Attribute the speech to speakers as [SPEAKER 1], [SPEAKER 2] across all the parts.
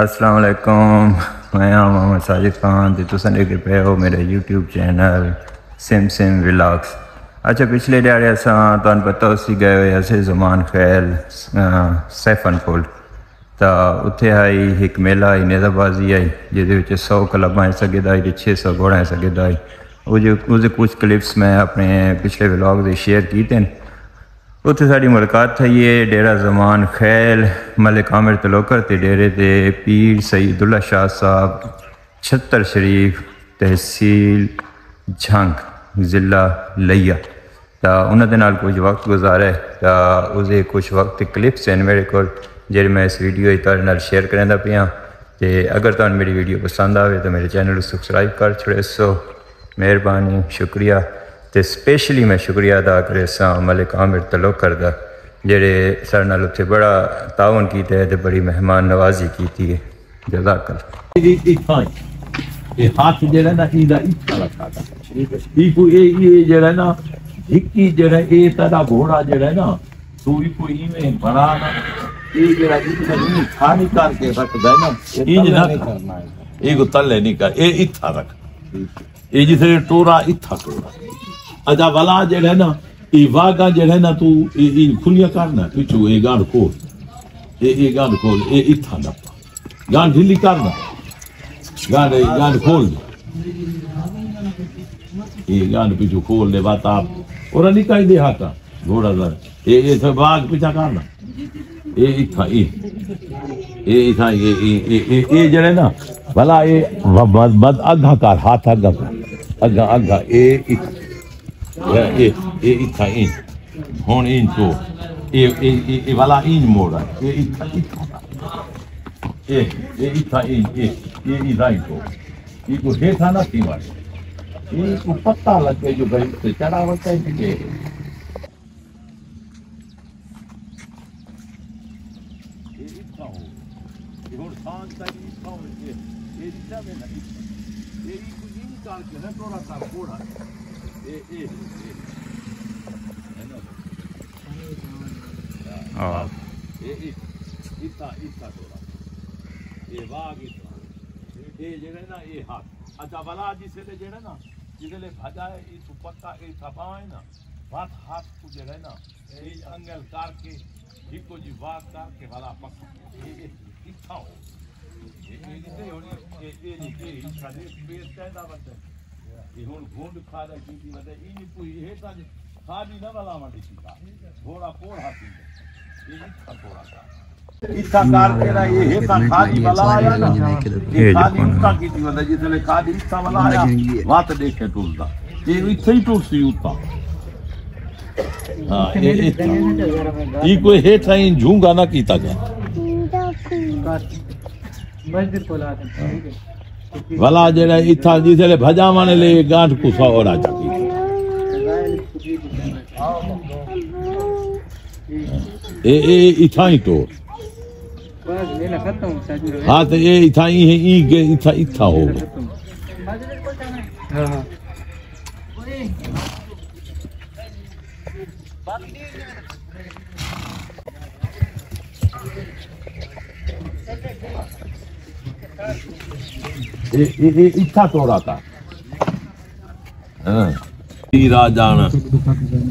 [SPEAKER 1] السلام علیکم، میں محمد ساجد خان تے تساں دیکھ پے ہو میرے یوٹیوب چینل سم ولاگس۔ اچھا پچھلے دیہڑے اساں تہن پتہ اسی گئے ہوئے اسے زمان خیل سیفن کول تا اتھے آئی ایک میلہ آئی نیزہ بازی آئی جہدے 100 کلباں سگے آئی تے 600 گھوڑا سگے آئی۔ اس کچھ کلپس میں اپنے پچھلے ولاگ دے شیئر کیتے ہیں۔ اتھے ساری ملاقات تھی ہے ڈیرہ زمان خیل ملک عامر تلوکر تے ڈیرے تے پیر سید اللہ شاہ صاحب چھتر شریف تحصیل جھنگ ضلع لیا تا انہوں دے نال کچھ وقت گزارے تا اسے کچھ وقت کلپس ہیں میرے کو جڑے میں اس ویڈیو تہاڈے نال شیئر کرنا پیا تے اگر تہاڈ میری ویڈیو پسند آئے تو میرے چینل کو سبسکرائب کر چھوڑے سو مہربانی شکریہ۔ تے اسپیشلی میں شکریہ ادا کرے ساں ملک عامر تلوکر دا جڑے سارے نال اتھے بڑا تعاون کیتے ہے تے بڑی مہمان نوازی کیتی ہے۔ جزاک اللہ۔
[SPEAKER 2] یہ ہاتھ جڑا نا ایدا اتھا رکھا تھا ای کو یہ جڑا نا ہکی جڑا اے تڑا گھوڑا جڑا نا تو ای کو ایویں بڑا نا اے جڑا اتھا نہیں کھانی کر کے رکھدا ہے نا انج نہ کرنا ہے اے کو تلے نہیں کر اے اتھا رکھ اے جسے ٹورا اتھا ٹورا اجا والا جڑا ہے نا ای واگا جڑا ہے نا تو ای کھلیا کرنا پچھو اے گاڑ کھول اے گاڑ کھول اے اتھا نہ گاڑ ڈھیلی کرنا گاڑ کھول یہ گاڑ پچھو کھول دے بات آپ اور نکائی دے ہاتھا گھوڑا ذرا اے سے باغ پیچھا کرنا اے اتھا اے اتھا اے جڑا ہے نا بھلا اے بد اگھا کر ہاتھ اگھا کر اگھا اے اتھا این ہون این تو اے والا این موڑا اے اتھا اے اتھا این اے ادھائی تو یہ کو ہیٹھا نہ تھی مارے یہ کو پتہ لگے جو بھائی چڑھا ہوتا ہے کہ اچھا بلا جسے جڑا نا جسے بھجائے یہ تو پکا اے تھپاوے نا بات ہاتھ کو جڑا نا اے انگل کر کے ہکو جی واک کر کے بلا پکا اے اتھا ہو اے جسے ہونی اے نہیں ہکا دے پیس کہندا بندے یہ ہن گھونڈ کھا رہا کیتی بندے این کوئی ہے تا کھاڑی نہ بلا مڈی کیتا گھوڑا کوڑ ہاتھی یہ اتھا گھوڑا کا اتھا کار کے نا یہ ہے تا کھاڑی بلا آیا نا یہ کھاڑی اتھا کیتی بندے جسے کھاڑی اتھا بلا آیا وات دیکھے ٹولدا یہ اتھا ہی ٹول سی اتھا ہاں یہ کوئی ہیٹھا ہی جھونگا نہ کیتا گیا بھلا جڑا اتھا جسے بھجاوانے لے گانٹ کو سوڑا چکی اے اتھا ہی تو ہاں تو اے اتھا ہی ہے ای اتھا اتھا ہوگا اتھا توڑا تھا راجان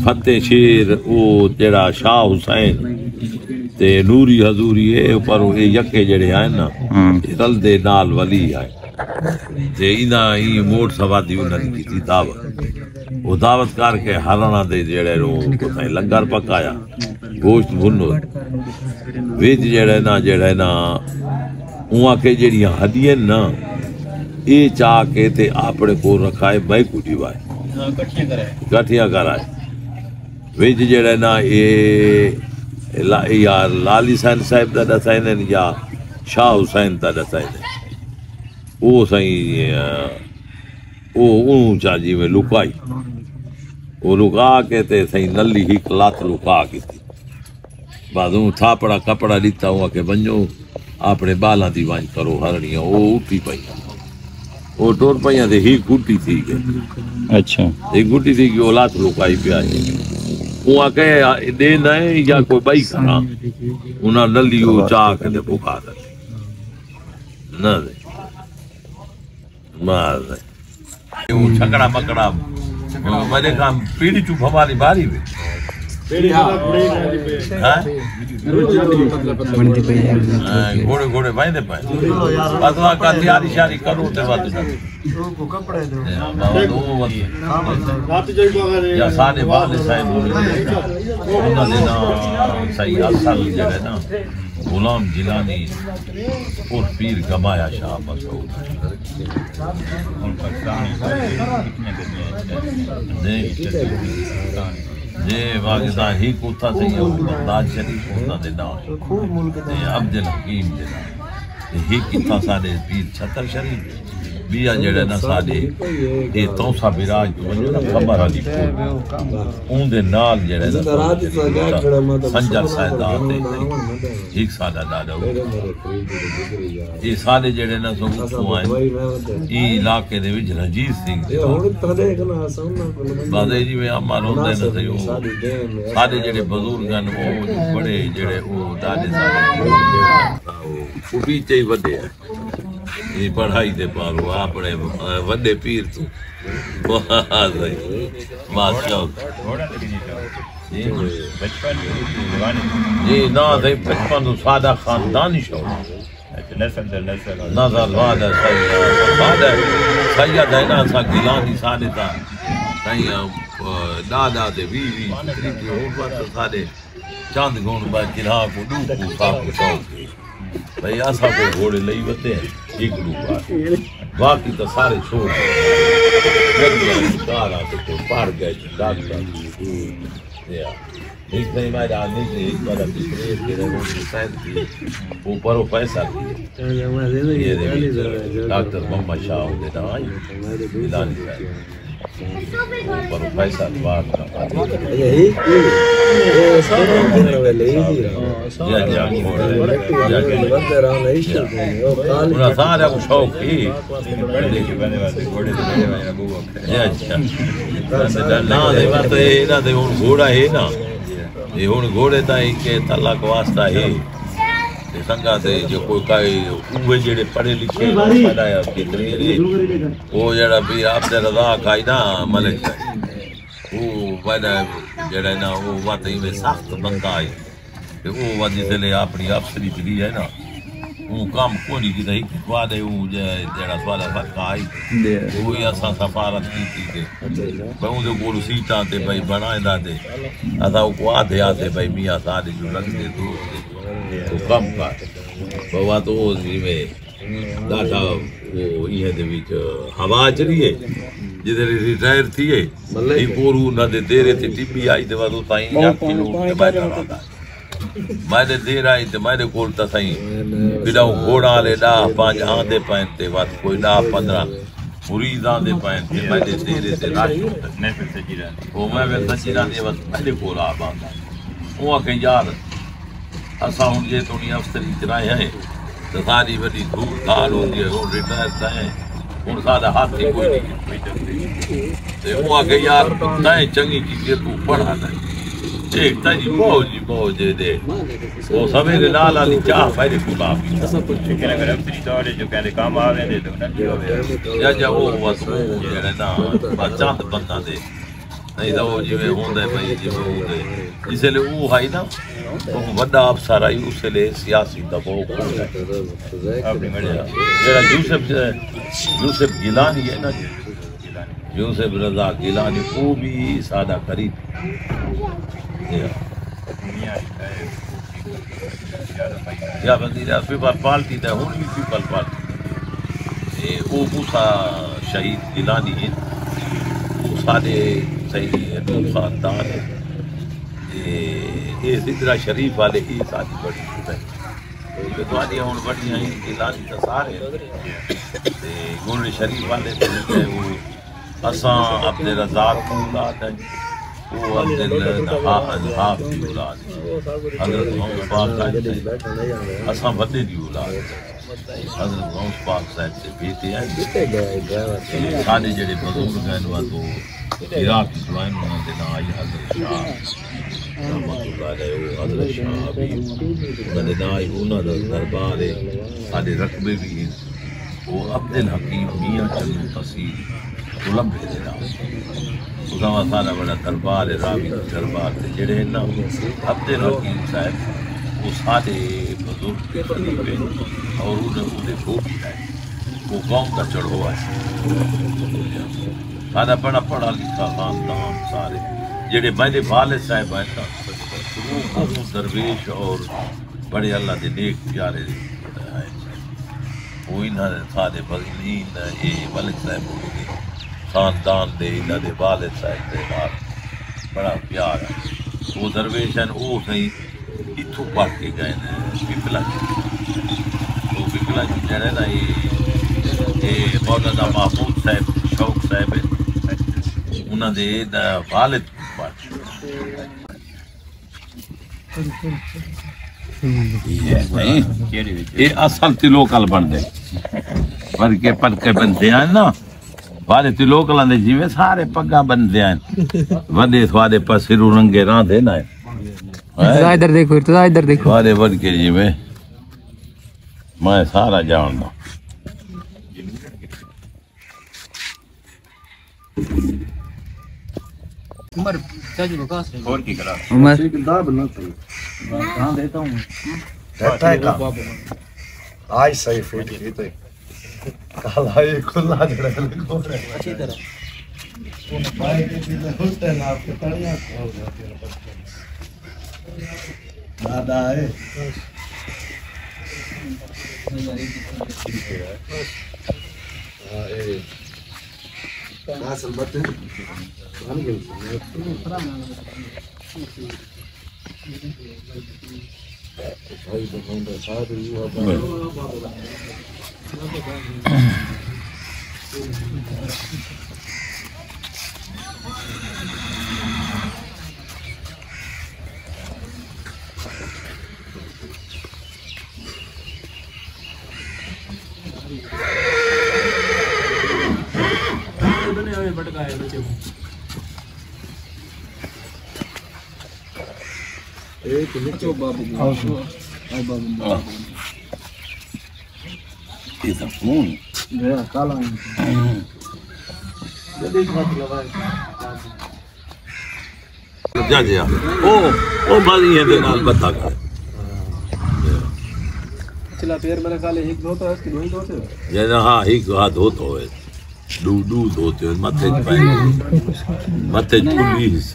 [SPEAKER 2] فتح شیر او جڑا شاہ حسین تے نوری حضوری ہے پر اے یکے جڑے ہیں نا رل دے نال ولی آئے تے انہاں ای موٹ سوادی انہاں دی کیتی دعوت وہ دعوت کر کے ہرانا دے جڑے رو کوتھے لنگر پکایا گوشت بھنو ویج جڑے نا اواں کے جڑیاں ہدیاں نا اے چاہ کے تے اپنے کو رکھائے میں کو دیوائے کٹھیاں کرائے ویج جڑے نا اے یا لالی سین صاحب دا دسائن یا شاہ حسین دا دسائن او سائیں او اون چا جی میں لکائی او لکا کے تے سائیں نلی ہی لات لکا کی تھی بعد اون تھاپڑا کپڑا لیتا ہوا کہ بنجو اپنے بالاں دی وانج کرو ہرنیاں او اٹھی پئیاں او ٹور پئیاں تے ہی گھٹی تھی گئے
[SPEAKER 1] اچھا
[SPEAKER 2] ایک گھٹی تھی کہ او لات لکائی پیا اواں کہ دے نہ یا کوئی بائی کراں انہاں نلی او چاہ کے تے پکا دے نہ دے مار دے وہ چھکڑا مکڑا میرے کام پیڑھی چوپ ہماری باری ہوئی گھوڑے گھوڑے بائندے پائے اتوا کا تیاری شاری کرو تے بات یا سارے والے صاحب انہوں نے نا صحیح اصل جڑے نا غلام جیلانی اور پیر گمایا شاہ مسعود جی واقعہ ہی کوتا سے یہ بغداد شریف ہوتا دے نام عبد الحکیم دے نام ہی کتا سارے پیر چھتر شریف بیا جڑے نا سارے یہ توسا براج تو ونجو نا خبر علی اون دے نال جڑے نا سنجر سائدات دے ایک سالہ دادا ہوئے یہ سارے جڑے نا سو کو آئیں یہ علاقے دے وچ رجیز سنگھ دے بازے جی میں اما روندے نہ تھے سارے جڑے بزرگ ہیں وہ بڑے جڑے وہ دادے سارے وہ پیچھے ہی ودے ہیں یہ پڑھائی دے پارو اپنے وڈے پیر تو بہت صحیح ماشاء جی نہ تھے بچپن تو سادہ خاندانی شوق نظر وعدہ سید ہے نا سا گیلانی سادے تا دادا دے بیوی سادے چاند گون با چنہا کو دو کو صاحب کو شوق بھئی آسا کو گھوڑے لئی ہوتے ہیں ایک لوگ باقی تو سارے چھوڑ کار آتے کو پار گئے ڈاکٹر ایک نہیں میں آنے سے ایک بار اپنی پریس کے رہے ہونے سائن کی اوپر وہ پیسہ کی یہ ڈاکٹر محمد شاہ ہوتے نا آئی ملانی صاحب اوپر وہ پیسہ بار انہا سارا کو شوق ہی نا دے بات ہے نا دے ان گھوڑا ہے نا یہ ان گھوڑے تا ہی کہ طلاق واسطہ ہے سنگا تے جو کوئی کائی اوے جڑے پڑھے لکھے پڑھایا کتنے وہ جڑا بھی آپ دے رضا کھائی نا ملک وہ ویدہ جڑا نا وہ واتے ہی میں سخت بندہ آئی وہ وجہ سے لے اپنی افسری چلی ہے نا وہ کام کونی کی تھی کتوا دے وہ جڑا سوالا فرق آئی وہی اسا سفارت کی تھی بھائی ان دے گولو سیٹاں تے بھائی بنائے دا دے اسا وہ کو آدھے آتے بھائی میاں سارے جو لگ دے دوست دے تو کم کا بہت تو جی میں ڈاٹا وہ یہ دے وچ ہوا چلی ہے جدھر ریٹائر تھی ہے یہ پورو نہ دے دیرے تھی ٹی پی آئی دے واسطے تائیں یا کلو تے بیٹھا رہا میں دے دیر آئی تے میں دے کول تا سائیں بلا گھوڑا لے 10-5 آندے پائن تے وقت کوئی 10-15 مرید آندے پائن تے میں دے دیرے تے راش میں پہ سجیران وہ میں پہ سجیران دے وقت میں دے کول آبان وہ کہ یار اساں ہن جے تونی افسری چرائے ہیں تو ساری بڑی دھول دھال ہوندی ہے وہ ریٹائر تھا ہے ہن سادہ ہاتھ ہی کوئی نہیں تے وہ کہ یار تائیں چنگی کی کہ تو پڑھا نہیں ایک تاجی بہو جے دے وہ سویرے لال علی چاہ میرے کھلا بھی کہنے اگر افسری دوڑے جو کہنے کام آوے دے تو نہ یا جا وہ واسو جڑے نا چاند بندہ دے نہیں تو وہ جی میں ہوندے بھائی جی میں ہوندے جس لئے وہ ہائی نا وہ وڈا افسر آئی اس لئے سیاسی دباؤ کھول ہے جیڑا یوسف گیلانی ہے نا یوسف رضا گیلانی وہ بھی سادہ قریب یا وزیر پیپل پارٹی تھا ہون بھی پیپل پارٹی وہ موسیٰ شہید گیلانی ہے وہ سارے صحیح ہے دو خاندان ہے یہ زندرہ شریف والے ہی ساتھی بڑی ہے دوانیاں ہون بڑی ہیں گیلانی تا سارے گولڈ شریف والے تھے وہ اساں عبد الرزاق کی اولاد ہے وہ عبد النحاف کی اولاد ہے حضرت محمد پاک صاحب سے اساں بدے دی اولاد ہے حضرت محمد پاک صاحب سے بیٹے ہیں سارے جڑے بزرگ ہیں وہ تو عراق کی دعائیں انہوں نے آئی حضرت شاہ رحمۃ اللہ علیہ وہ حضرت شاہ حبیب انہوں نے نائب انہوں نے دربار سارے رقبے بھی ہیں وہ عبد الحکیم میاں چلو تحصیل کولمبے دے نام خدا سارا بڑا دربار ہے راوی دربار سے جڑے نا عبد الحکیم صاحب وہ سارے بزرگ کے قریب ہیں اور انہیں بھوکی ہے وہ قوم کا چڑھوا ہے سارا بڑا پڑھا لکھا خاندان سارے جڑے میرے والد صاحب ہیں نا وہ درویش اور بڑے اللہ دے نیک پیارے ہیں وہ انہوں نے سارے بغلین یہ ملک صاحب ہوئے خاندان دے انہوں نے والد صاحب دے نال بڑا پیار ہے وہ درویش ہیں وہ صحیح اتھوں پڑھ کے گئے ہیں پپلا وہ پپلا جڑے نا یہ مولانا محمود صاحب شوق صاحب انہوں نے والد پڑھ یہ اصل تی لوکل بندے پر کے بندے ہیں نا والے تی لوکل آندے جیویں سارے پگا بندے ہیں ودے سوادے پسرو رنگے راندے نا
[SPEAKER 3] ادھر دیکھو ادھر دیکھو
[SPEAKER 2] والے ود کے جیویں میں سارا جاننا
[SPEAKER 3] عمر چاچی کو کہاں سے
[SPEAKER 1] اور کی کرا
[SPEAKER 3] عمر
[SPEAKER 4] کہاں دیتا ہوں رہتا ہے کہاں آج صحیح فیٹ کی تو کالا یہ کھلا جڑا ہے اچھی طرح دادا ہے اصل بات ہے
[SPEAKER 2] جا جا او بازی ہے دے نال بتا کر
[SPEAKER 5] چلا پیر میرے کالے ایک دھوتا ہے اس کی دوئی دھوتے ہو
[SPEAKER 2] جیسا ہاں ایک ہاتھ ہوتا ہوئے دو دھوتے ہوئے متے پائے متے پولیس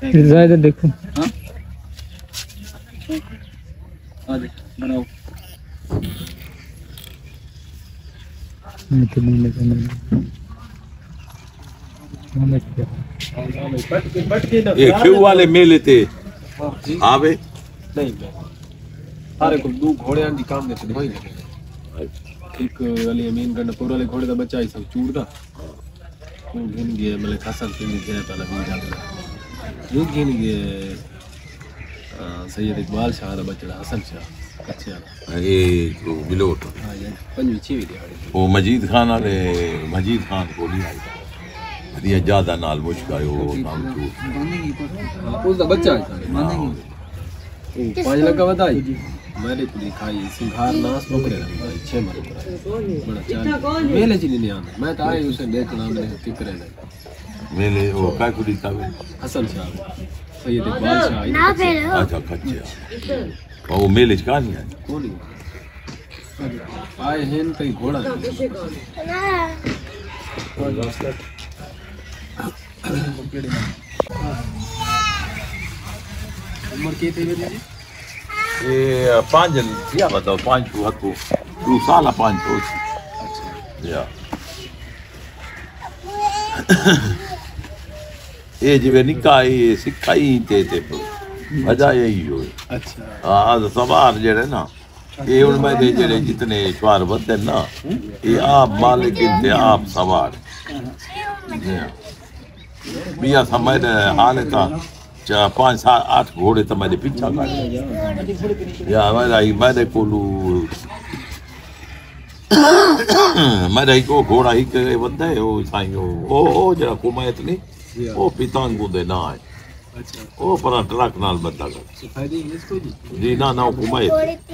[SPEAKER 3] زیادہ دیکھو
[SPEAKER 5] بناؤ
[SPEAKER 2] یہ کیوں والے میلے تھے آوے
[SPEAKER 5] نہیں سارے کو دو گھوڑے آن دی کام دیتے دوائی لگے ایک علی امین گنڈ پور والے گھوڑے دا بچہ ہی سب چور دا وہ گھن گئے ملک حسن سنگھ گئے پہلا بھی جاتا وہ گھن گئے سید اقبال شاہ دا بچہ حسن شاہ کچھے آنا
[SPEAKER 2] یہ بلوٹ
[SPEAKER 5] پنجوی چیوی دیہاڑی
[SPEAKER 2] وہ مجید خان والے مجید خان کو نہیں آئی یہ زیادہ نال مشکا ہے وہ نام چور
[SPEAKER 5] اس دا بچہ ہے سارے 5 لگا بتائی میں نے کلی کھائی سنگھار ناس بکرے رہی 6 مرے بڑا چالی میلے چلی نہیں آنا میں تو آئی اسے دیکھنا میں نے فکرے نہیں
[SPEAKER 2] میلے وہ کائے کلی تھا
[SPEAKER 5] حسن شاہ سید اقبال شاہ
[SPEAKER 2] اچھا کچھے وہ میلے چکا نہیں آئی
[SPEAKER 5] کون آئے ہیں کئی گھوڑا عمر کے تھے میری
[SPEAKER 2] یہ 5 کیا بتاؤ 5 کو ہتو 2 سال 5 کو یا یہ جو نکاح یہ سکھائی تے وجہ یہی ہوئی
[SPEAKER 5] اچھا
[SPEAKER 2] ہاں سوار جڑے نا یہ ان میں دے جڑے جتنے شوار بندے نا یہ آپ مالک انتے آپ سوار بیا سمجھ حال تھا 5 7 8 گھوڑے تو میرے پیچھا کر یا میں نے کولو میرا ایک گھوڑا ایک بندہ ہے وہ سائیں وہ جڑا کمایت نہیں وہ پیتانگو دے نہ ہے
[SPEAKER 5] اچھا
[SPEAKER 2] وہ پر ٹرک نال بندہ کر
[SPEAKER 5] فائدے اس کو جی
[SPEAKER 2] جی نہ وہ کمایت